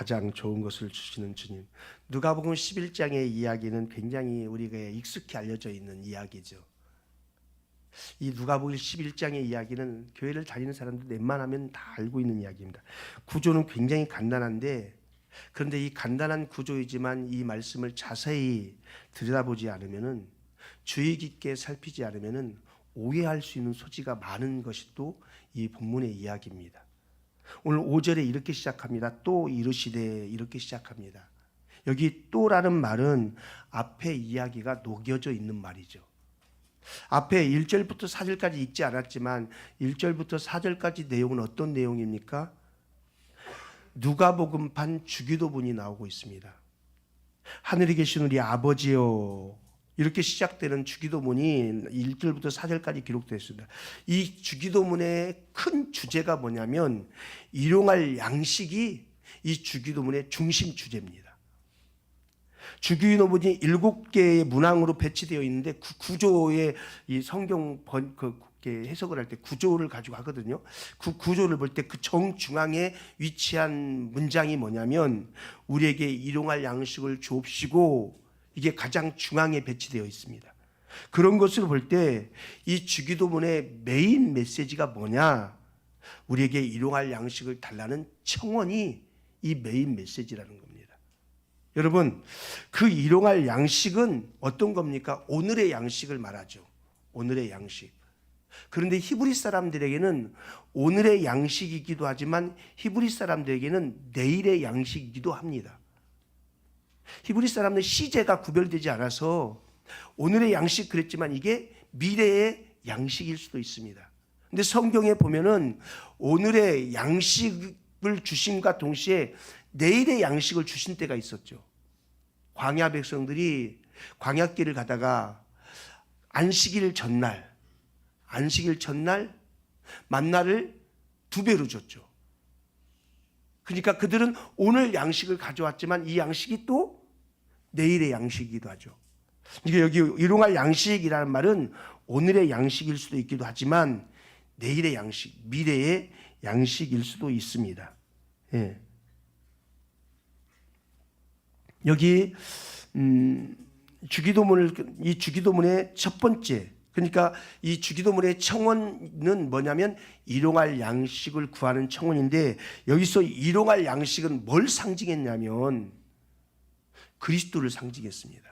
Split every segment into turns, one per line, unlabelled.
가장 좋은 것을 주시는 주님. 누가복음 11장의 이야기는 굉장히 우리가 익숙히 알려져 있는 이야기죠. 이 누가복음 11장의 이야기는 교회를 다니는 사람들 웬만하면 다 알고 있는 이야기입니다. 구조는 굉장히 간단한데, 그런데 이 간단한 구조이지만 이 말씀을 자세히 들여다보지 않으면은, 주의 깊게 살피지 않으면은 오해할 수 있는 소지가 많은 것이 또 이 본문의 이야기입니다. 오늘 5절에 이렇게 시작합니다. 또 이르시되, 이렇게 시작합니다. 여기 또라는 말은 앞에 이야기가 녹여져 있는 말이죠. 앞에 1절부터 4절까지 읽지 않았지만 1절부터 4절까지 내용은 어떤 내용입니까? 누가복음판 주기도문이 나오고 있습니다. 하늘에 계신 우리 아버지여, 이렇게 시작되는 주기도문이 1절부터 4절까지 기록되어 있습니다. 이 주기도문의 큰 주제가 뭐냐면 일용할 양식이 이 주기도문의 중심 주제입니다. 주기도문이 7개의 문항으로 배치되어 있는데 구조의 이 성경 해석을 할 때 구조를 가지고 하거든요. 그 구조를 볼 때 그 정중앙에 위치한 문장이 뭐냐면 우리에게 일용할 양식을 주옵시고, 이게 가장 중앙에 배치되어 있습니다. 그런 것을 볼 때 이 주기도문의 메인 메시지가 뭐냐? 우리에게 일용할 양식을 달라는 청원이 이 메인 메시지라는 겁니다. 여러분, 그 일용할 양식은 어떤 겁니까? 오늘의 양식을 말하죠. 오늘의 양식. 그런데 히브리 사람들에게는 오늘의 양식이기도 하지만 히브리 사람들에게는 내일의 양식이기도 합니다. 히브리 사람들은 시제가 구별되지 않아서 오늘의 양식 그랬지만 이게 미래의 양식일 수도 있습니다. 근데 성경에 보면은 오늘의 양식을 주심과 동시에 내일의 양식을 주신 때가 있었죠. 광야 백성들이 광야길을 가다가 안식일 전날 만나를 2배로 줬죠. 그러니까 그들은 오늘 양식을 가져왔지만 이 양식이 또 내일의 양식이기도 하죠. 그러니까 여기 일용할 양식이라는 말은 오늘의 양식일 수도 있기도 하지만 내일의 양식, 미래의 양식일 수도 있습니다. 예. 여기 이 주기도문의 첫 번째, 그러니까 이 주기도문의 청원은 뭐냐면 일용할 양식을 구하는 청원인데, 여기서 일용할 양식은 뭘 상징했냐면 그리스도를 상징했습니다.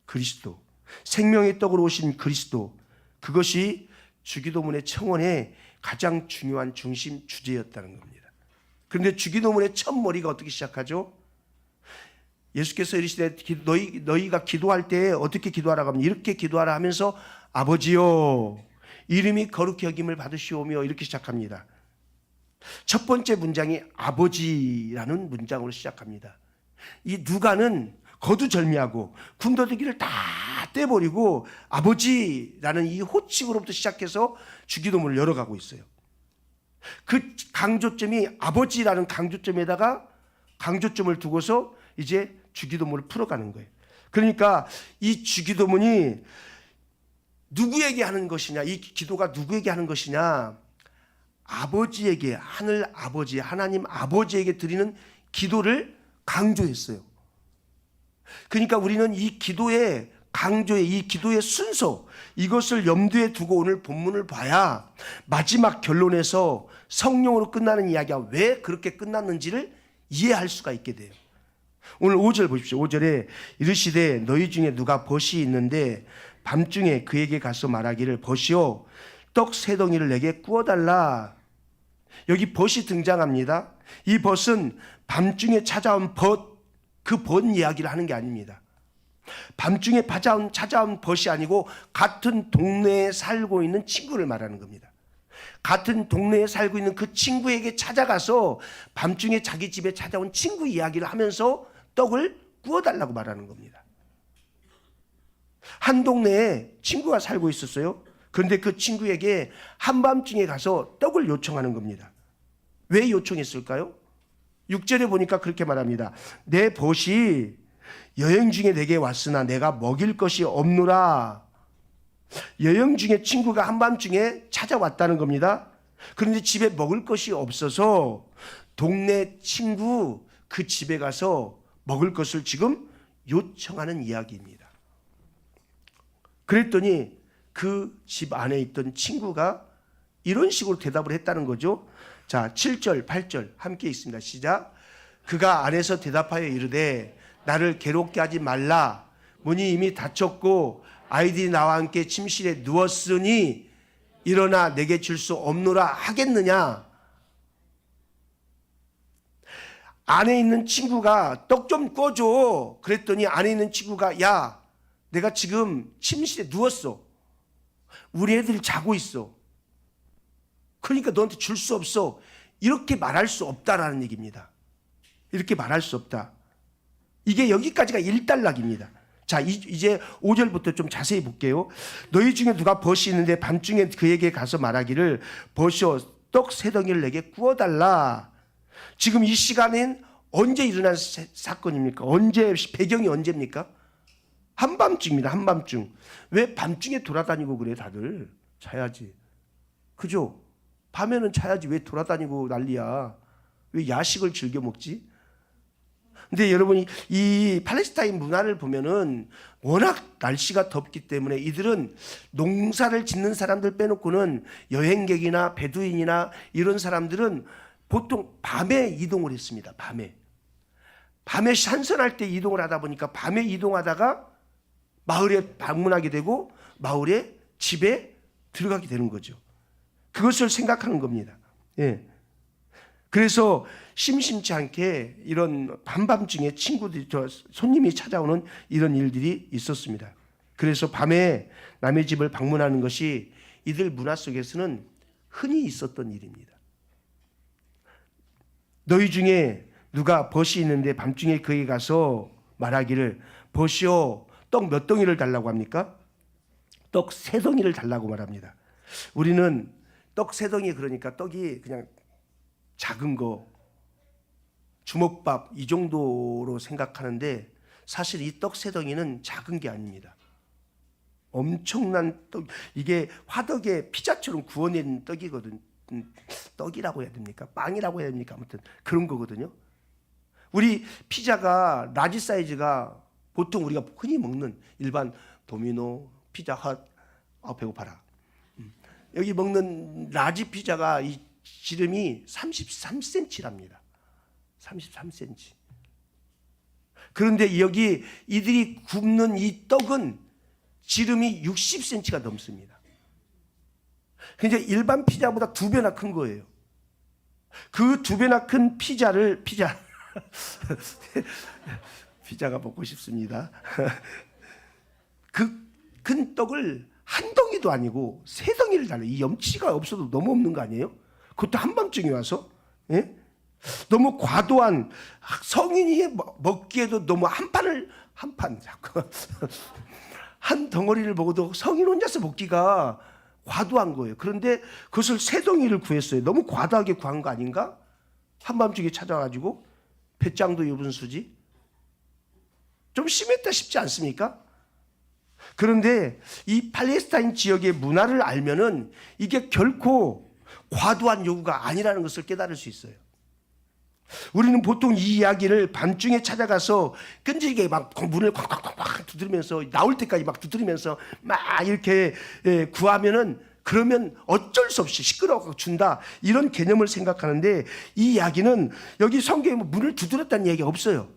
그리스도, 생명의 떡으로 오신 그리스도, 그것이 주기도문의 청원의 가장 중요한 중심 주제였다는 겁니다. 그런데 주기도문의 첫 머리가 어떻게 시작하죠? 예수께서 이르시되 너희가 기도할 때 어떻게 기도하라고 하면 이렇게 기도하라 하면서 아버지여 이름이 거룩히 여김을 받으시오며, 이렇게 시작합니다. 첫 번째 문장이 아버지라는 문장으로 시작합니다. 이 누가는 거두절미하고 군더더기를 다 떼버리고 아버지라는 이 호칭으로부터 시작해서 주기도문을 열어가고 있어요. 그 강조점이 아버지라는 강조점에다가 강조점을 두고서 이제 주기도문을 풀어가는 거예요. 그러니까 이 주기도문이 누구에게 하는 것이냐, 이 기도가 누구에게 하는 것이냐, 아버지에게, 하늘 아버지, 하나님 아버지에게 드리는 기도를 강조했어요. 그러니까 우리는 이 기도의 강조의, 이 기도의 순서, 이것을 염두에 두고 오늘 본문을 봐야 마지막 결론에서 성령으로 끝나는 이야기가 왜 그렇게 끝났는지를 이해할 수가 있게 돼요. 오늘 5절 보십시오. 5절에 이르시되 너희 중에 누가 벗이 있는데 밤중에 그에게 가서 말하기를 벗이요 떡 3덩이를 내게 구워달라. 여기 벗이 등장합니다. 이 벗은 밤중에 찾아온 벗, 그 벗 이야기를 하는 게 아닙니다. 밤중에 찾아온 벗이 아니고 같은 동네에 살고 있는 친구를 말하는 겁니다. 같은 동네에 살고 있는 그 친구에게 찾아가서 밤중에 자기 집에 찾아온 친구 이야기를 하면서 떡을 구워달라고 말하는 겁니다. 한 동네에 친구가 살고 있었어요. 그런데 그 친구에게 한밤중에 가서 떡을 요청하는 겁니다. 왜 요청했을까요? 6절에 보니까 그렇게 말합니다. 내 벗이 여행 중에 내게 왔으나 내가 먹일 것이 없노라. 여행 중에 친구가 한밤중에 찾아왔다는 겁니다. 그런데 집에 먹을 것이 없어서 동네 친구 그 집에 가서 먹을 것을 지금 요청하는 이야기입니다. 그랬더니 그 집 안에 있던 친구가 이런 식으로 대답을 했다는 거죠. 자, 7절, 8절 함께 있습니다. 시작. 그가 안에서 대답하여 이르되 나를 괴롭게 하지 말라. 문이 이미 닫혔고 아이들이 나와 함께 침실에 누웠으니 일어나 내게 줄 수 없노라 하겠느냐. 안에 있는 친구가 떡 좀 구워줘. 그랬더니 안에 있는 친구가 야, 내가 지금 침실에 누웠어. 우리 애들이 자고 있어. 그러니까 너한테 줄 수 없어. 이렇게 말할 수 없다라는 얘기입니다. 이렇게 말할 수 없다. 이게 여기까지가 일단락입니다. 자, 이제 5절부터 좀 자세히 볼게요. 너희 중에 누가 벗이 있는데 밤중에 그에게 가서 말하기를 벗이여 떡 세 덩이를 내게 구워달라. 지금 이 시간엔 언제 일어난 사건입니까? 언제, 배경이 언제입니까? 한밤중입니다. 한밤중. 왜 밤중에 돌아다니고 그래 다들? 자야지. 그죠? 밤에는 자야지. 왜 돌아다니고 난리야? 왜 야식을 즐겨 먹지? 근데 여러분이 이 팔레스타인 문화를 보면은 워낙 날씨가 덥기 때문에 이들은 농사를 짓는 사람들 빼놓고는 여행객이나 베두인이나 이런 사람들은 보통 밤에 이동을 했습니다. 밤에 산선할 때 이동을 하다 보니까 밤에 이동하다가 마을에 방문하게 되고 마을에 집에 들어가게 되는 거죠. 그것을 생각하는 겁니다. 예. 그래서 심심치 않게 이런 밤밤중에 친구들이, 손님이 찾아오는 이런 일들이 있었습니다. 그래서 밤에 남의 집을 방문하는 것이 이들 문화 속에서는 흔히 있었던 일입니다. 너희 중에 누가 벗이 있는데 밤중에 그에게 가서 말하기를 벗이요 떡 몇 덩이를 달라고 합니까? 떡 세 덩이를 달라고 말합니다. 우리는 떡 세 덩이 그러니까 떡이 그냥 작은 거 주먹밥 이 정도로 생각하는데 사실 이 떡 세 덩이는 작은 게 아닙니다. 엄청난 떡, 이게 화덕에 피자처럼 구워낸 떡이거든. 떡이라고 해야 됩니까? 빵이라고 해야 됩니까? 아무튼 그런 거거든요. 우리 피자가 라지 사이즈가 보통 우리가 흔히 먹는 일반 도미노, 피자헛, 배고파라. 여기 먹는 라지 피자가 이 지름이 33cm랍니다. 33cm. 그런데 여기 이들이 굽는 이 떡은 지름이 60cm가 넘습니다. 그러니까 일반 피자보다 2배나 큰 거예요. 그 2배나 큰 피자가 먹고 싶습니다. 그 큰 떡을 한 덩이도 아니고 세 덩이를 달라요. 이 염치가 없어도 너무 없는 거 아니에요? 그것도 한밤중에 와서. 예? 너무 과도한, 성인이 먹기에도 너무 한 덩어리를 먹어도 성인 혼자서 먹기가 과도한 거예요. 그런데 그것을 세 덩이를 구했어요. 너무 과도하게 구한 거 아닌가? 한밤중에 찾아가지고 배짱도 입은 수지. 좀 심했다 싶지 않습니까? 그런데 이 팔레스타인 지역의 문화를 알면은 이게 결코 과도한 요구가 아니라는 것을 깨달을 수 있어요. 우리는 보통 이 이야기를 밤중에 찾아가서 끈질기게 막 문을 쾅쾅쾅쾅 두드리면서 나올 때까지 막 두드리면서 막 이렇게 구하면은 그러면 어쩔 수 없이 시끄러워 준다 이런 개념을 생각하는데 이 이야기는 여기 성경에 문을 두드렸다는 얘기가 없어요.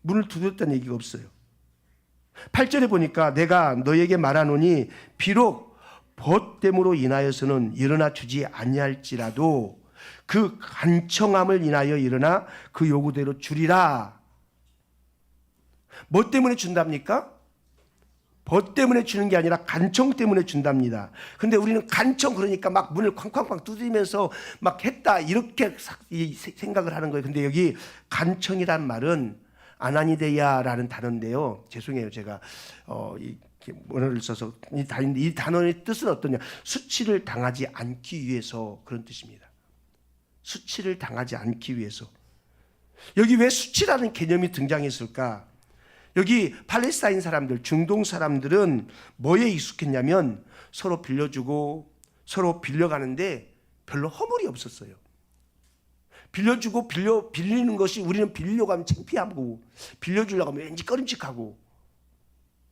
문을 두드렸다는 얘기가 없어요. 8절에 보니까 내가 너에게 말하노니 비록 벗됨으로 인하여서는 일어나 주지 아니할지라도 그 간청함을 인하여 일어나 그 요구대로 주리라. 뭐 때문에 준답니까? 벗 때문에 주는 게 아니라 간청 때문에 준답니다. 근데 우리는 간청 그러니까 막 문을 쾅쾅쾅 두드리면서 막 했다 이렇게 생각을 하는 거예요. 근데 여기 간청이란 말은 아나니데야라는 단어인데요. 죄송해요. 제가 원어를 써서 이 단어의 뜻은 어떠냐? 수치를 당하지 않기 위해서 그런 뜻입니다. 수치를 당하지 않기 위해서. 여기 왜 수치라는 개념이 등장했을까? 여기 팔레스타인 사람들, 중동 사람들은 뭐에 익숙했냐면 서로 빌려주고 서로 빌려가는데 별로 허물이 없었어요. 빌려주고 빌리는 것이 우리는 빌리려고 하면 창피하고 빌려주려고 하면 왠지 꺼림칙하고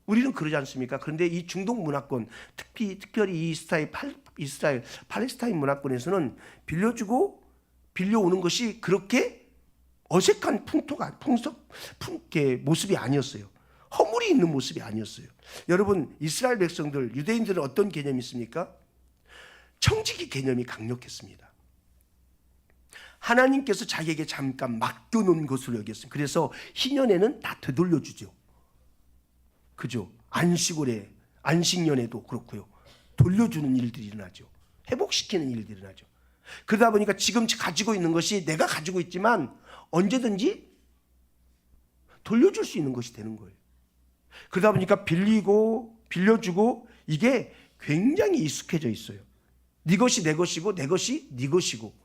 우리는 그러지 않습니까? 그런데 이 중동 문화권 특별히 이스라엘 팔레스타인 문화권에서는 빌려주고 빌려오는 것이 그렇게 어색한 모습이 아니었어요. 허물이 있는 모습이 아니었어요. 여러분 이스라엘 백성들 유대인들은 어떤 개념이 있습니까? 청지기 개념이 강력했습니다. 하나님께서 자기에게 잠깐 맡겨놓은 것으로 여겼습니다. 그래서 희년에는 다 되돌려주죠. 그죠? 안식년에도 그렇고요. 돌려주는 일들이 일어나죠. 회복시키는 일들이 일어나죠. 그러다 보니까 지금 가지고 있는 것이 내가 가지고 있지만 언제든지 돌려줄 수 있는 것이 되는 거예요. 그러다 보니까 빌려주고 이게 굉장히 익숙해져 있어요. 네 것이 내 것이고 내 것이 네 것이고.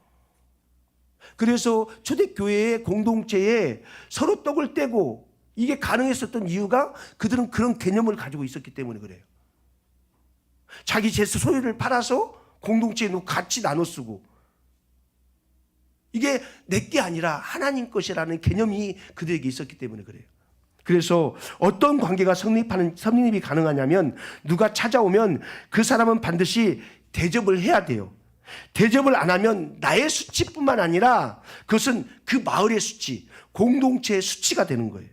그래서 초대교회의 공동체에 서로 떡을 떼고 이게 가능했었던 이유가 그들은 그런 개념을 가지고 있었기 때문에 그래요. 자기 소유를 팔아서 공동체에 같이 나눠 쓰고 이게 내게 아니라 하나님 것이라는 개념이 그들에게 있었기 때문에 그래요. 그래서 어떤 관계가 성립이 가능하냐면 누가 찾아오면 그 사람은 반드시 대접을 해야 돼요. 대접을 안 하면 나의 수치뿐만 아니라 그것은 그 마을의 수치, 공동체의 수치가 되는 거예요.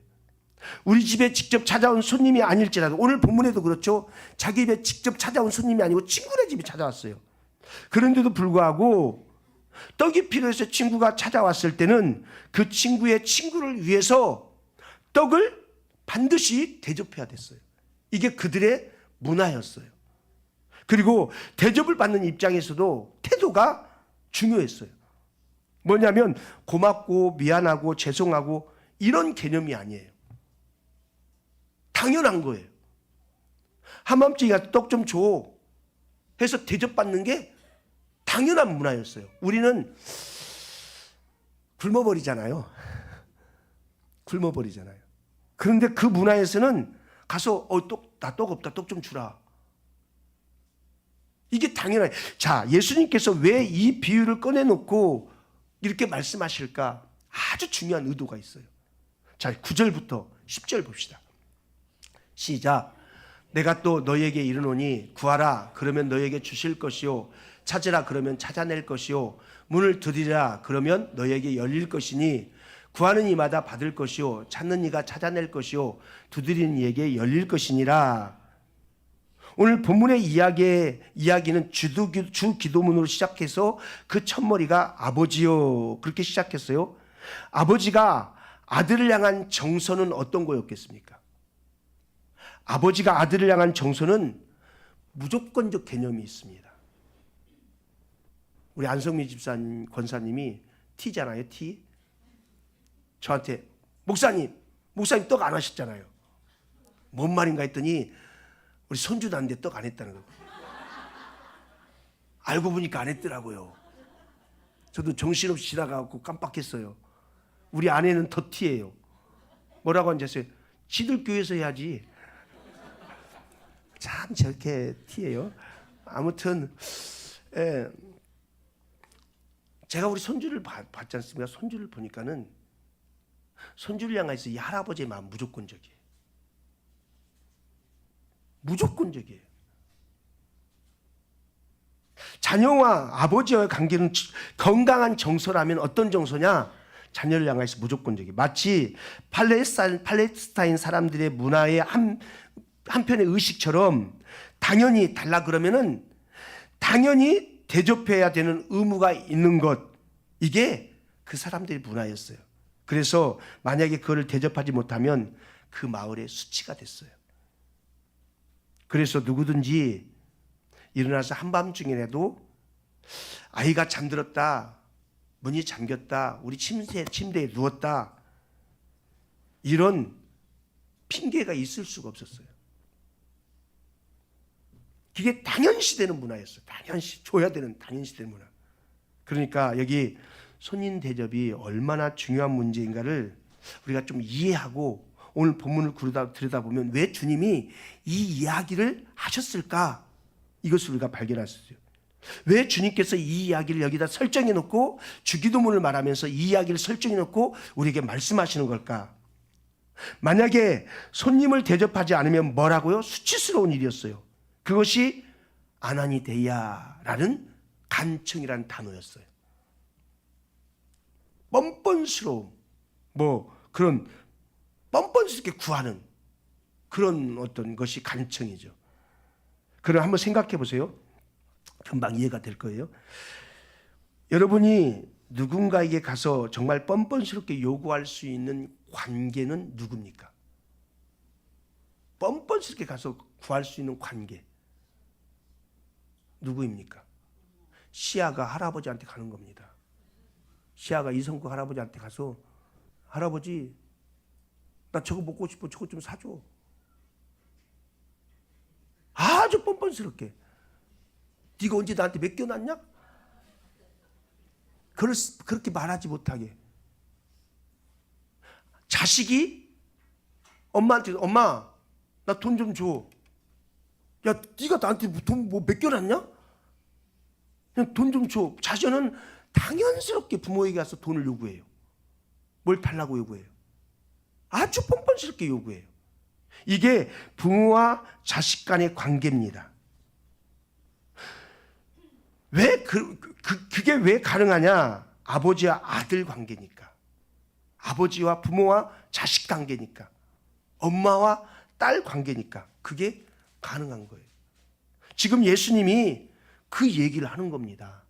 우리 집에 직접 찾아온 손님이 아닐지라도 오늘 본문에도 그렇죠. 자기 집에 직접 찾아온 손님이 아니고 친구네 집에 찾아왔어요. 그런데도 불구하고 떡이 필요해서 친구가 찾아왔을 때는 그 친구의 친구를 위해서 떡을 반드시 대접해야 됐어요. 이게 그들의 문화였어요. 그리고 대접을 받는 입장에서도 태도가 중요했어요. 뭐냐면 고맙고 미안하고 죄송하고 이런 개념이 아니에요. 당연한 거예요. 한밤중에 떡 좀 줘 해서 대접받는 게 당연한 문화였어요. 우리는 굶어버리잖아요. 그런데 그 문화에서는 가서 나 떡 없다, 떡 좀 주라. 이게 당연해요. 자, 예수님께서 왜 이 비유를 꺼내놓고 이렇게 말씀하실까? 아주 중요한 의도가 있어요. 자, 9절부터 10절 봅시다. 시작. 내가 또 너희에게 이르노니 구하라 그러면 너희에게 주실 것이요 찾으라 그러면 찾아낼 것이요 문을 두드리라 그러면 너희에게 열릴 것이니 구하는 이마다 받을 것이요 찾는 이가 찾아낼 것이요 두드리는 이에게 열릴 것이니라. 오늘 본문의 이야기는 주 기도문으로 시작해서 그 첫머리가 아버지요 그렇게 시작했어요. 아버지가 아들을 향한 정서는 어떤 거였겠습니까? 아버지가 아들을 향한 정서는 무조건적 개념이 있습니다. 우리 안성미 집사님, 권사님이 T잖아요, T. 저한테 목사님 떡 안 하셨잖아요. 뭔 말인가 했더니 우리 손주 난데 떡 안 했다는 거예요. 알고 보니까 안 했더라고요. 저도 정신없이 지나가고 깜빡했어요. 우리 아내는 더 T예요. 뭐라고 하는지 아세요? 지들 교회에서 해야지. 참 저렇게 T예요. 아무튼 제가 우리 손주를 봤지 않습니까? 손주를 보니까는 손주를 향해서 이 할아버지의 마음 무조건적이에요. 자녀와 아버지와의 관계는 건강한 정서라면 어떤 정서냐? 자녀를 향해서 무조건적이에요. 마치 팔레스타인 사람들의 문화의 한편의 의식처럼 당연히 달라 그러면은 당연히 대접해야 되는 의무가 있는 것, 이게 그 사람들의 문화였어요. 그래서 만약에 그거를 대접하지 못하면 그 마을의 수치가 됐어요. 그래서 누구든지 일어나서 한밤중이라도 아이가 잠들었다, 문이 잠겼다, 우리 침대에 누웠다, 이런 핑계가 있을 수가 없었어요. 그게 당연시되는 문화였어요. 줘야 되는 당연시되는 문화. 그러니까 여기 손님 대접이 얼마나 중요한 문제인가를 우리가 좀 이해하고 오늘 본문을 들여다보면 왜 주님이 이 이야기를 하셨을까? 이것을 우리가 발견할 수 있어요. 왜 주님께서 이 이야기를 여기다 설정해 놓고 주기도문을 말하면서 이 이야기를 설정해 놓고 우리에게 말씀하시는 걸까? 만약에 손님을 대접하지 않으면 뭐라고요? 수치스러운 일이었어요. 그것이 아나니데이아라는 간청이라는 단어였어요. 뻔뻔스러움, 그런 뻔뻔스럽게 구하는 그런 어떤 것이 간청이죠. 그럼 한번 생각해 보세요. 금방 이해가 될 거예요. 여러분이 누군가에게 가서 정말 뻔뻔스럽게 요구할 수 있는 관계는 누굽니까? 뻔뻔스럽게 가서 구할 수 있는 관계 누구입니까? 시아가 할아버지한테 가는 겁니다. 시아가 이성구 할아버지한테 가서 할아버지 나 저거 먹고 싶어, 저거 좀 사줘. 아주 뻔뻔스럽게. 네가 언제 나한테 맡겨놨냐? 그렇게 말하지 못하게. 자식이 엄마한테 엄마 나 돈 좀 줘. 야 네가 나한테 돈 뭐 맡겨놨냐? 그냥 돈 좀 줘. 자녀는 당연스럽게 부모에게 가서 돈을 요구해요. 뭘 달라고 요구해요? 아주 뻔뻔스럽게 요구해요. 이게 부모와 자식 간의 관계입니다. 그게 왜 가능하냐? 아버지와 아들 관계니까. 아버지와 부모와 자식 관계니까. 엄마와 딸 관계니까. 그게 가능한 거예요. 지금 예수님이 그 얘기를 하는 겁니다.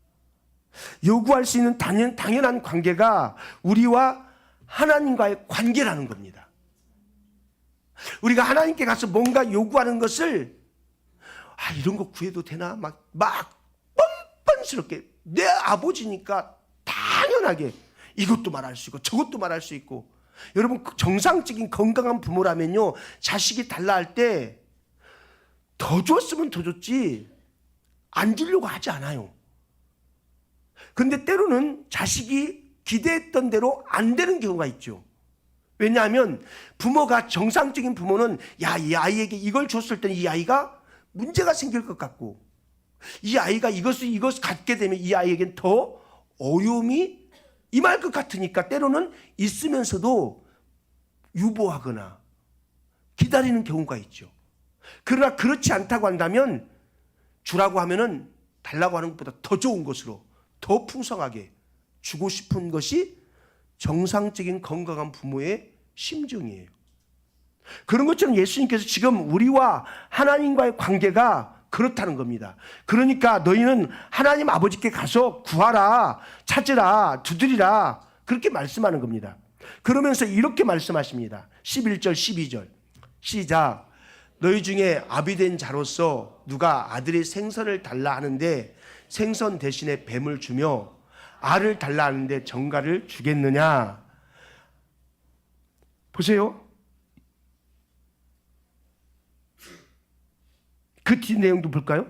요구할 수 있는 당연한 관계가 우리와 하나님과의 관계라는 겁니다. 우리가 하나님께 가서 뭔가 요구하는 것을 이런 거 구해도 되나? 막 뻔뻔스럽게 내 아버지니까 당연하게 이것도 말할 수 있고 저것도 말할 수 있고. 여러분 정상적인 건강한 부모라면요 자식이 달라 할 때 더 줬으면 더 줬지 안 주려고 하지 않아요. 근데 때로는 자식이 기대했던 대로 안 되는 경우가 있죠. 왜냐하면 부모가 정상적인 부모는 이 아이에게 이걸 줬을 때 이 아이가 문제가 생길 것 같고 이 아이가 이것을 갖게 되면 이 아이에겐 더 어려움이 임할 것 같으니까 때로는 있으면서도 유보하거나 기다리는 경우가 있죠. 그러나 그렇지 않다고 한다면 주라고 하면은 달라고 하는 것보다 더 좋은 것으로 더 풍성하게 주고 싶은 것이 정상적인 건강한 부모의 심정이에요. 그런 것처럼 예수님께서 지금 우리와 하나님과의 관계가 그렇다는 겁니다. 그러니까 너희는 하나님 아버지께 가서 구하라, 찾으라, 두드리라 그렇게 말씀하는 겁니다. 그러면서 이렇게 말씀하십니다. 11절 12절 시작. 너희 중에 아비된 자로서 누가 아들의 생선을 달라 하는데 생선 대신에 뱀을 주며 알을 달라 하는데 정갈을 주겠느냐? 보세요. 그 뒤 내용도 볼까요?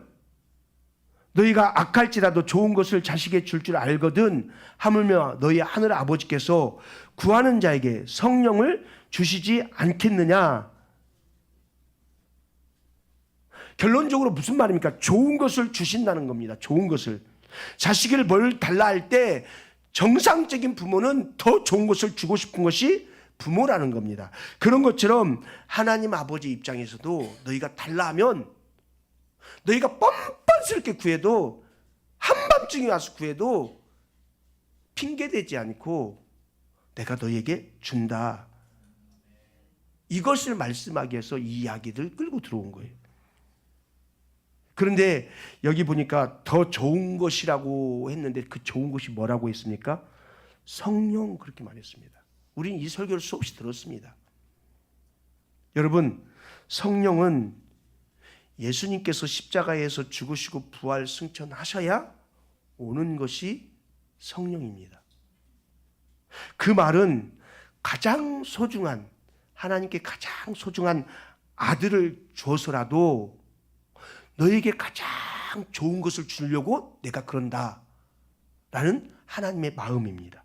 너희가 악할지라도 좋은 것을 자식에게 줄 줄 알거든 하물며 너희 하늘 아버지께서 구하는 자에게 성령을 주시지 않겠느냐? 결론적으로 무슨 말입니까? 좋은 것을 주신다는 겁니다. 좋은 것을. 자식을 뭘 달라 할 때 정상적인 부모는 더 좋은 것을 주고 싶은 것이 부모라는 겁니다. 그런 것처럼 하나님 아버지 입장에서도 너희가 달라 하면 너희가 뻔뻔스럽게 구해도 한밤중에 와서 구해도 핑계대지 않고 내가 너희에게 준다. 이것을 말씀하기 위해서 이 이야기를 끌고 들어온 거예요. 그런데 여기 보니까 더 좋은 것이라고 했는데 그 좋은 것이 뭐라고 했습니까? 성령 그렇게 말했습니다. 우리는 이 설교를 수없이 들었습니다. 여러분 성령은 예수님께서 십자가에서 죽으시고 부활 승천하셔야 오는 것이 성령입니다. 그 말은 가장 소중한 하나님께 가장 소중한 아들을 줘서라도 너에게 가장 좋은 것을 주려고 내가 그런다 라는 하나님의 마음입니다.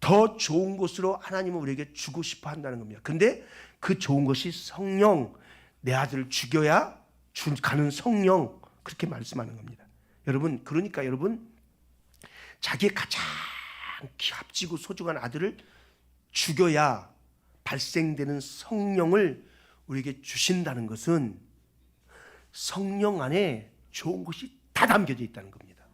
더 좋은 것으로 하나님은 우리에게 주고 싶어 한다는 겁니다. 근데 그 좋은 것이 성령, 내 아들을 죽여야 가는 성령 그렇게 말씀하는 겁니다. 여러분, 그러니까 여러분, 자기의 가장 값지고 소중한 아들을 죽여야 발생되는 성령을 우리에게 주신다는 것은 성령 안에 좋은 것이 다 담겨져 있다는 겁니다.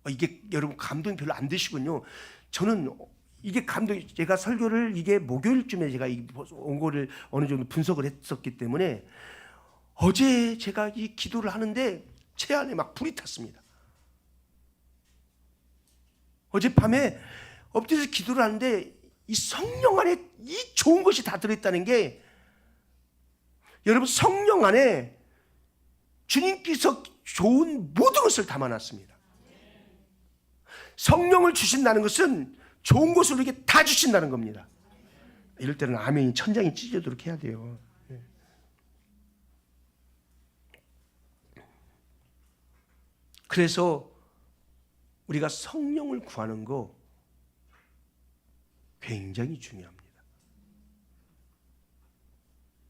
이게 여러분 감동이 별로 안 되시군요. 저는 이게 감동이, 제가 설교를 이게 목요일쯤에 제가 이 원고를 어느 정도 분석을 했었기 때문에 어제 제가 이 기도를 하는데 제 안에 막 불이 탔습니다. 어젯밤에 엎드려서 기도를 하는데 이 성령 안에 이 좋은 것이 다 들어있다는 게, 여러분 성령 안에 주님께서 좋은 모든 것을 담아놨습니다. 성령을 주신다는 것은 좋은 것을 우리에게 다 주신다는 겁니다. 이럴 때는 아멘이 천장이 찢어지도록 해야 돼요. 그래서 우리가 성령을 구하는 거 굉장히 중요합니다.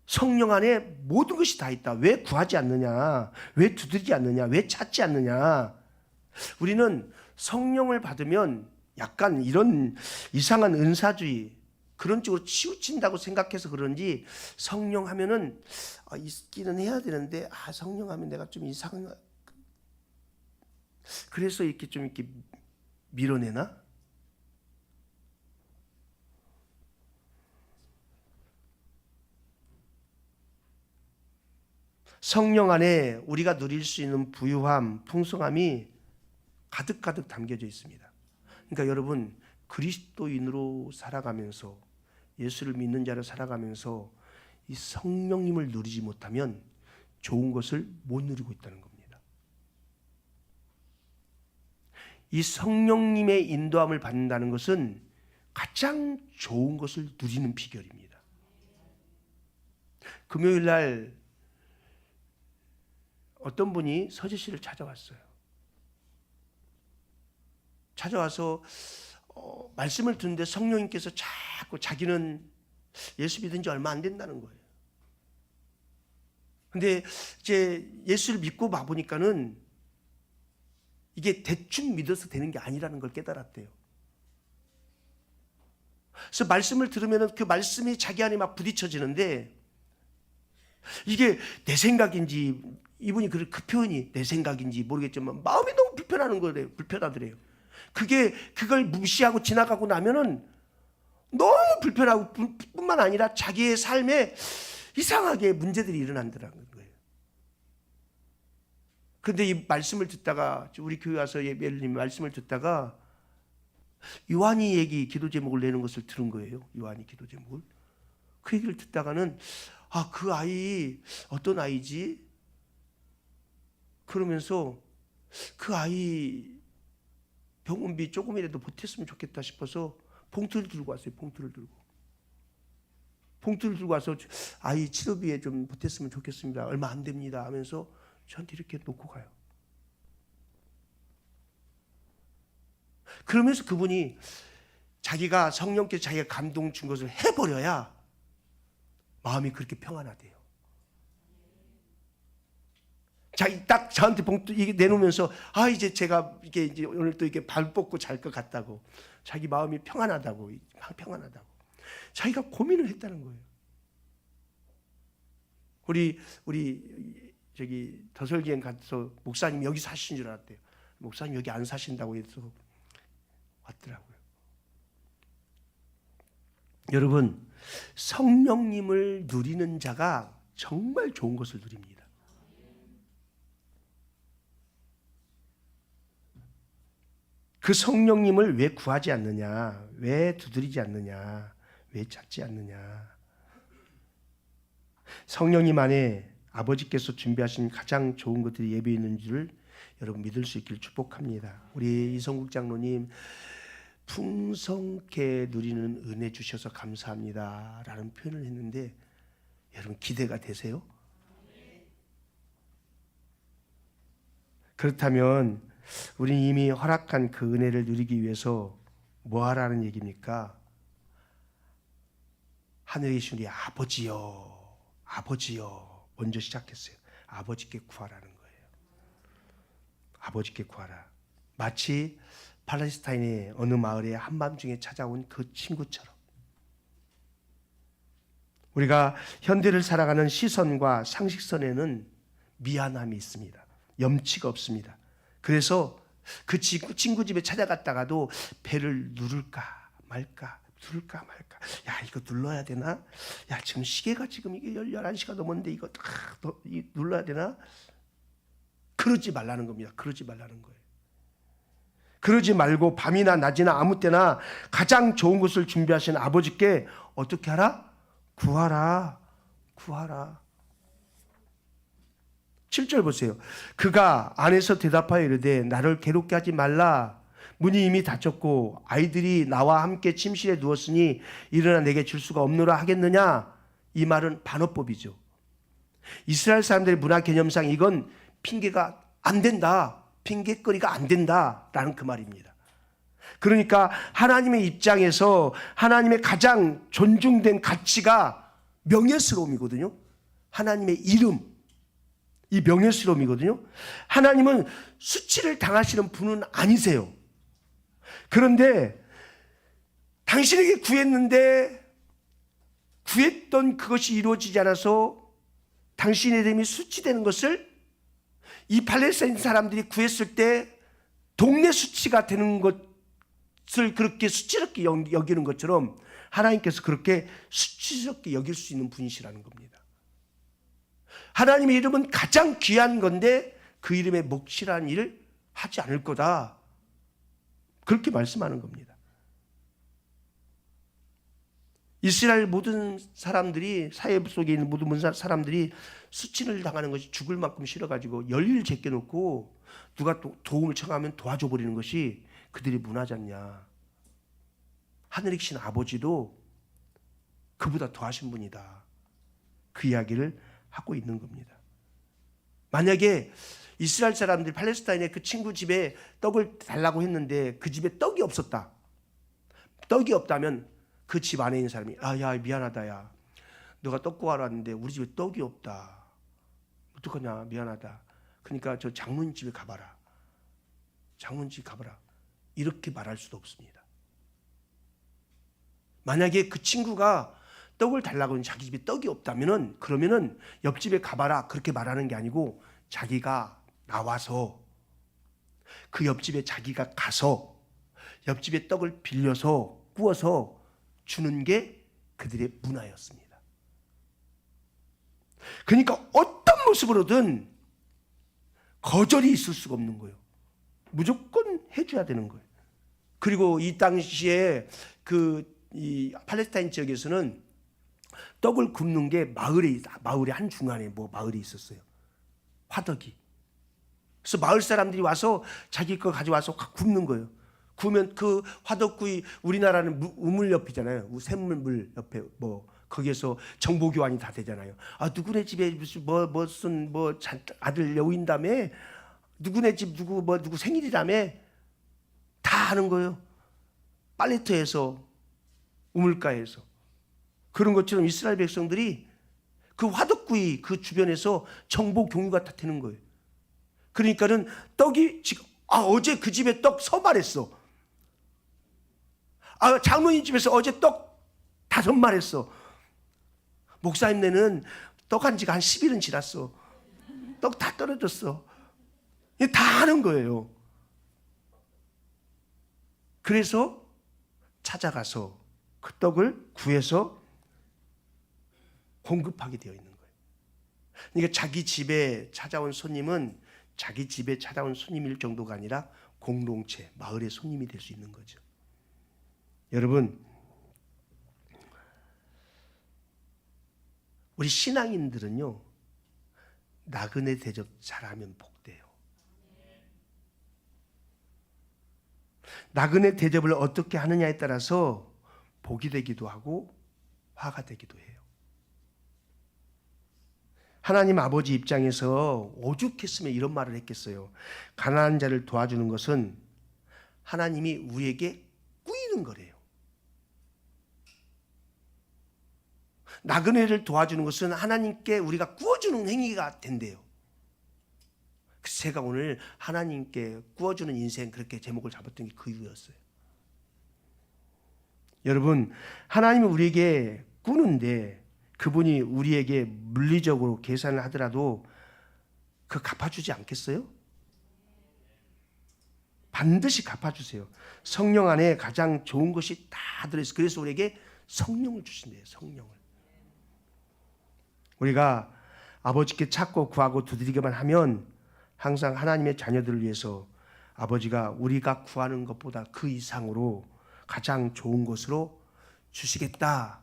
성령 안에 모든 것이 다 있다. 왜 구하지 않느냐? 왜 두드리지 않느냐? 왜 찾지 않느냐? 우리는 성령을 받으면 약간 이런 이상한 은사주의 그런 쪽으로 치우친다고 생각해서 그런지, 성령 하면은 있기는 해야 되는데 성령 하면 내가 좀 이상한, 그래서 이렇게 좀 이렇게 밀어내나? 성령 안에 우리가 누릴 수 있는 부유함, 풍성함이 가득가득 담겨져 있습니다. 그러니까 여러분, 그리스도인으로 살아가면서, 예수를 믿는 자로 살아가면서 이 성령님을 누리지 못하면 좋은 것을 못 누리고 있다는 겁니다. 이 성령님의 인도함을 받는다는 것은 가장 좋은 것을 누리는 비결입니다. 금요일 날 어떤 분이 서재 씨를 찾아왔어요. 찾아와서 말씀을 듣는데 성령님께서 자꾸 자기는 예수 믿은 지 얼마 안 된다는 거예요. 근데 이제 예수를 믿고 봐보니까는 이게 대충 믿어서 되는 게 아니라는 걸 깨달았대요. 그래서 말씀을 들으면 그 말씀이 자기 안에 막 부딪혀지는데, 이게 내 생각인지, 이분이 그 표현이 내 생각인지 모르겠지만 마음이 너무 불편하더래요. 그걸 무시하고 지나가고 나면은 너무 불편하고 뿐만 아니라 자기의 삶에 이상하게 문제들이 일어난다는 거예요. 근데 이 말씀을 듣다가, 우리 교회 와서 예배를 드리는 말씀을 듣다가 요한이 얘기 기도 제목을 내는 것을 들은 거예요. 요한이 기도 제목을. 그 얘기를 듣다가는 그 아이 어떤 아이지? 그러면서 그 아이 병원비 조금이라도 보탰으면 좋겠다 싶어서 봉투를 들고 왔어요. 봉투를 들고 와서 아이 치료비에 좀 보탰으면 좋겠습니다. 얼마 안 됩니다 하면서 저한테 이렇게 놓고 가요. 그러면서 그분이 자기가 성령께서 자기가 감동 준 것을 해버려야 마음이 그렇게 평안하대요. 딱 저한테 봉투 이게 내놓으면서 이제 제가 이제 오늘 또 이렇게 발 뻗고 잘 것 같다고, 자기 마음이 평안하다고, 자기가 고민을 했다는 거예요. 우리 저기 더설기행 가서 목사님 여기 사시는 줄 알았대요. 목사님 여기 안 사신다고 해서 왔더라고요. 여러분, 성령님을 누리는 자가 정말 좋은 것을 누립니다. 그 성령님을 왜 구하지 않느냐? 왜 두드리지 않느냐? 왜 찾지 않느냐? 성령님 안에 아버지께서 준비하신 가장 좋은 것들이 예비해 있는 줄 여러분 믿을 수 있기를 축복합니다. 우리 이성국 장로님, 풍성케 누리는 은혜 주셔서 감사합니다 라는 표현을 했는데, 여러분 기대가 되세요? 그렇다면 우리는 이미 허락한 그 은혜를 누리기 위해서 뭐 하라는 얘기입니까? 하늘에 계신 우리 아버지요, 아버지요, 먼저 시작했어요. 아버지께 구하라는 거예요. 아버지께 구하라. 마치 팔레스타인의 어느 마을에 한밤중에 찾아온 그 친구처럼 우리가 현대를 살아가는 시선과 상식선에는 미안함이 있습니다. 염치가 없습니다. 그래서 그 친구 집에 찾아갔다가도 배를 누를까 말까 누를까 말까. 야, 이거 눌러야 되나? 야, 지금 시계가 지금 이게 11시가 넘었는데 이거 눌러야 되나? 그러지 말라는 겁니다. 그러지 말라는 거예요. 그러지 말고 밤이나 낮이나 아무 때나 가장 좋은 것을 준비하신 아버지께 어떻게 하라? 구하라. 구하라. 7절 보세요. 그가 안에서 대답하여 이르되 나를 괴롭게 하지 말라. 문이 이미 닫혔고 아이들이 나와 함께 침실에 누웠으니 일어나 내게 줄 수가 없노라 하겠느냐? 이 말은 반어법이죠. 이스라엘 사람들의 문화 개념상 이건 핑계가 안 된다. 핑계거리가 안 된다라는 그 말입니다. 그러니까 하나님의 입장에서 하나님의 가장 존중된 가치가 명예스러움이거든요. 하나님의 이름, 이 명예스러움이거든요. 하나님은 수치를 당하시는 분은 아니세요. 그런데 당신에게 구했는데 구했던 그것이 이루어지지 않아서 당신의 이름이 수치되는 것을 이 팔레스타인 사람들이 구했을 때 동네 수치가 되는 것을 그렇게 수치스럽게 여기는 것처럼 하나님께서 그렇게 수치스럽게 여길 수 있는 분이시라는 겁니다. 하나님의 이름은 가장 귀한 건데 그 이름에 먹칠한 일을 하지 않을 거다. 그렇게 말씀하는 겁니다. 이스라엘 모든 사람들이, 사회 속에 있는 모든 사람들이 수치를 당하는 것이 죽을 만큼 싫어가지고 열일 제껴놓고 누가 또 도움을 청하면 도와줘 버리는 것이 그들의 문화지 않냐. 하늘에 계신 아버지도 그보다 더하신 분이다. 그 이야기를 하고 있는 겁니다. 만약에 이스라엘 사람들이 팔레스타인의 그 친구 집에 떡을 달라고 했는데 그 집에 떡이 없었다. 떡이 없다면 그 집 안에 있는 사람이 야 미안하다 야. 너가 떡 구하러 왔는데 우리 집에 떡이 없다. 어떡하냐 미안하다. 그러니까 저 장모님 집에 가봐라. 장모님 집 가봐라. 이렇게 말할 수도 없습니다. 만약에 그 친구가 떡을 달라고 하는 자기 집에 떡이 없다면은 그러면은 옆집에 가봐라 그렇게 말하는 게 아니고 자기가 나와서 그 옆집에 자기가 가서 옆집에 떡을 빌려서 구워서 주는 게 그들의 문화였습니다. 그러니까 어떤 모습으로든 거절이 있을 수가 없는 거예요. 무조건 해줘야 되는 거예요. 그리고 이 당시에 이 팔레스타인 지역에서는 떡을 굽는 게 마을의 한 중간에 마을이 있었어요. 화덕이. 그래서 마을 사람들이 와서 자기 거 가져와서 굽는 거예요. 구우면 그 화덕구이 우리나라는 우물 옆이잖아요. 샘물 옆에 거기에서 정보 교환이 다 되잖아요. 아 누구네 집에 무슨 아들 여우인다며 누구네 집 누구 생일이라며 다 하는 거예요. 빨래터에서 우물가에서 그런 것처럼 이스라엘 백성들이 그 화덕구이 그 주변에서 정보 공유가 다 되는 거예요. 그러니까는 떡이 지금 어제 그 집에 떡 서말했어. 장모님 집에서 어제 떡 5말 했어. 목사님네는 떡 한 지가 한 10일은 지났어. 떡 다 떨어졌어. 다 하는 거예요. 그래서 찾아가서 그 떡을 구해서 공급하게 되어 있는 거예요. 그러니까 자기 집에 찾아온 손님은 자기 집에 찾아온 손님일 정도가 아니라 공동체, 마을의 손님이 될 수 있는 거죠. 여러분, 우리 신앙인들은요, 나그네 대접 잘하면 복돼요. 나그네 대접을 어떻게 하느냐에 따라서 복이 되기도 하고 화가 되기도 해요. 하나님 아버지 입장에서 오죽했으면 이런 말을 했겠어요. 가난한 자를 도와주는 것은 하나님이 우리에게 꾸이는 거래요. 나그네를 도와주는 것은 하나님께 우리가 구워주는 행위가 된대요. 그래서 제가 오늘 하나님께 구워주는 인생 그렇게 제목을 잡았던 게 그 이유였어요. 여러분, 하나님이 우리에게 꾸는데 그분이 우리에게 물리적으로 계산을 하더라도 그 갚아주지 않겠어요? 반드시 갚아주세요. 성령 안에 가장 좋은 것이 다 들어있어요. 그래서 우리에게 성령을 주신대요. 성령을. 우리가 아버지께 찾고 구하고 두드리기만 하면 항상 하나님의 자녀들을 위해서 아버지가 우리가 구하는 것보다 그 이상으로 가장 좋은 것으로 주시겠다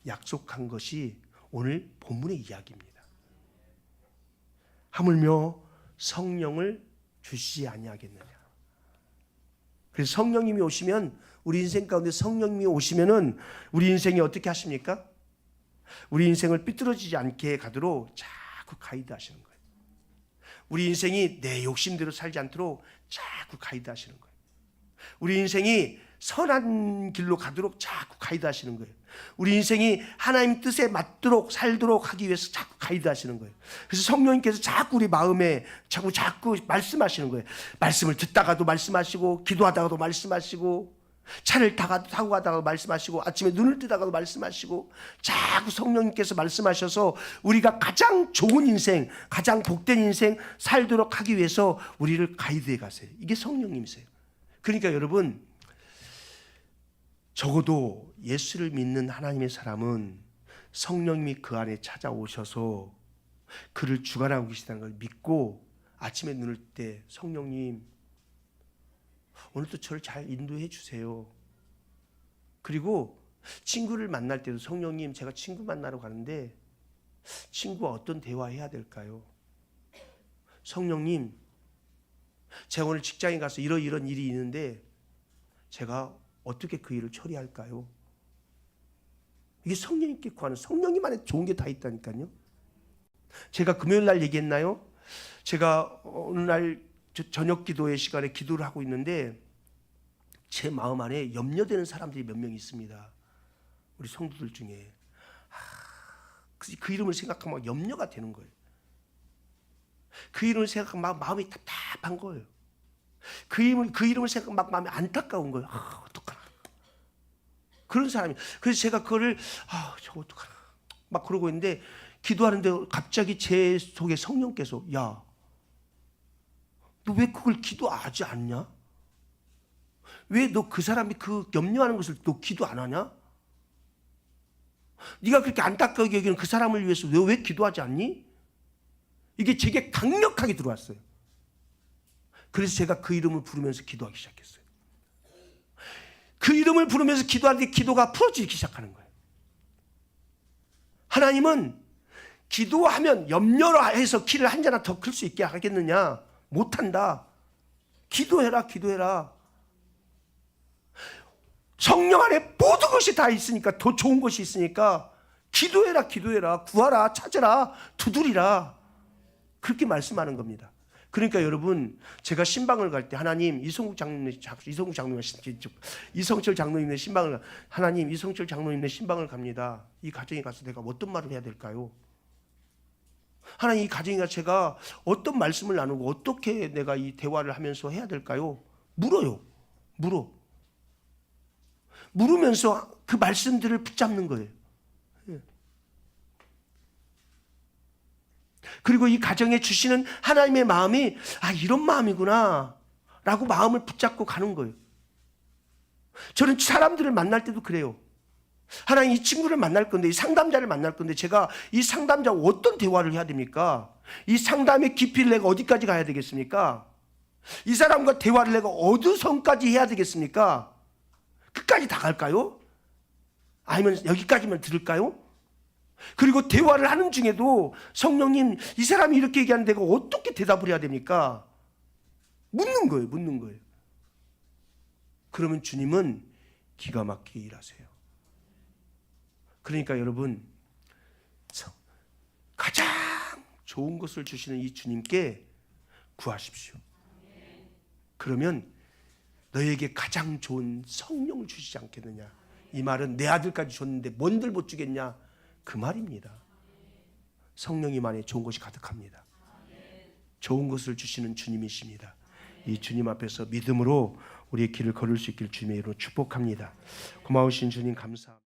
약속한 것이 오늘 본문의 이야기입니다. 하물며 성령을 주시지 아니하겠느냐. 그래서 성령님이 오시면 우리 인생 가운데 성령님이 오시면은 우리 인생이 어떻게 하십니까? 우리 인생을 삐뚤어지지 않게 가도록 자꾸 가이드하시는 거예요. 우리 인생이 내 욕심대로 살지 않도록 자꾸 가이드하시는 거예요. 우리 인생이 선한 길로 가도록 자꾸 가이드하시는 거예요. 우리 인생이 하나님 뜻에 맞도록 살도록 하기 위해서 자꾸 가이드하시는 거예요. 그래서 성령님께서 자꾸 우리 마음에 자꾸 말씀하시는 거예요. 말씀을 듣다가도 말씀하시고, 기도하다가도 말씀하시고, 차를 타고 가다가도 말씀하시고, 아침에 눈을 뜨다가도 말씀하시고, 자꾸 성령님께서 말씀하셔서 우리가 가장 좋은 인생, 가장 복된 인생 살도록 하기 위해서 우리를 가이드해 가세요. 이게 성령님이세요. 그러니까 여러분, 적어도 예수를 믿는 하나님의 사람은 성령님이 그 안에 찾아오셔서 그를 주관하고 계시다는 걸 믿고 아침에 눈을 때 성령님 오늘도 저를 잘 인도해 주세요. 그리고 친구를 만날 때도 성령님 제가 친구 만나러 가는데 친구와 어떤 대화해야 될까요? 성령님 제가 오늘 직장에 가서 이런 일이 있는데 제가 어떻게 그 일을 처리할까요? 이게 성령님께 구하는 성령님 안에 좋은 게 다 있다니까요. 제가 금요일 날 얘기했나요? 제가 어느 날 저녁 기도의 시간에 기도를 하고 있는데 제 마음 안에 염려되는 사람들이 몇 명 있습니다. 우리 성도들 중에 그 이름을 생각하면 막 염려가 되는 거예요. 그 이름을 생각하면 막 마음이 답답한 거예요. 그 이름을 생각하면 막 마음이 안타까운 거예요. 어떡하나. 그런 사람이. 그래서 제가 그거를 저거 어떡하나. 막 그러고 있는데 기도하는데 갑자기 제 속에 성령께서 야, 너 왜 그걸 기도하지 않냐? 왜 너 그 사람이 그 염려하는 것을 너 기도 안 하냐? 네가 그렇게 안타깝게 여기는 그 사람을 위해서 왜 기도하지 않니? 이게 제게 강력하게 들어왔어요. 그래서 제가 그 이름을 부르면서 기도하기 시작했어요. 그 이름을 부르면서 기도하는데 기도가 풀어지기 시작하는 거예요. 하나님은 기도하면 염려로 해서 키를 한 잔 더 클 수 있게 하겠느냐? 못한다. 기도해라, 기도해라. 성령 안에 모든 것이 다 있으니까, 더 좋은 것이 있으니까 기도해라, 기도해라. 구하라, 찾으라, 두드리라. 그렇게 말씀하는 겁니다. 그러니까 여러분, 제가 신방을 갈 때 하나님 이성철 장로님의 신방을 하나님 이성철 장로님의 신방을 갑니다. 이 가정에 가서 내가 어떤 말을 해야 될까요? 하나님 이 가정에 가서 제가 어떤 말씀을 나누고 어떻게 내가 이 대화를 하면서 해야 될까요? 물으면서 그 말씀들을 붙잡는 거예요. 그리고 이 가정에 주시는 하나님의 마음이 이런 마음이구나 라고 마음을 붙잡고 가는 거예요. 저는 사람들을 만날 때도 그래요. 하나님 이 친구를 만날 건데, 이 상담자를 만날 건데 제가 이 상담자와 어떤 대화를 해야 됩니까? 이 상담의 깊이를 내가 어디까지 가야 되겠습니까? 이 사람과 대화를 내가 어느 선까지 해야 되겠습니까? 끝까지 다 갈까요? 아니면 여기까지만 들을까요? 그리고 대화를 하는 중에도 성령님 이 사람이 이렇게 얘기하는데 내가 어떻게 대답을 해야 됩니까? 묻는 거예요. 그러면 주님은 기가 막히게 일하세요. 그러니까 여러분, 가장 좋은 것을 주시는 이 주님께 구하십시오. 그러면 너에게 가장 좋은 성령을 주시지 않겠느냐. 이 말은 내 아들까지 줬는데 뭔들 못 주겠냐, 그 말입니다. 성령님 안에 좋은 것이 가득합니다. 좋은 것을 주시는 주님이십니다. 이 주님 앞에서 믿음으로 우리의 길을 걸을 수 있길 주님의 이름으로 축복합니다. 고마우신 주님 감사합니다.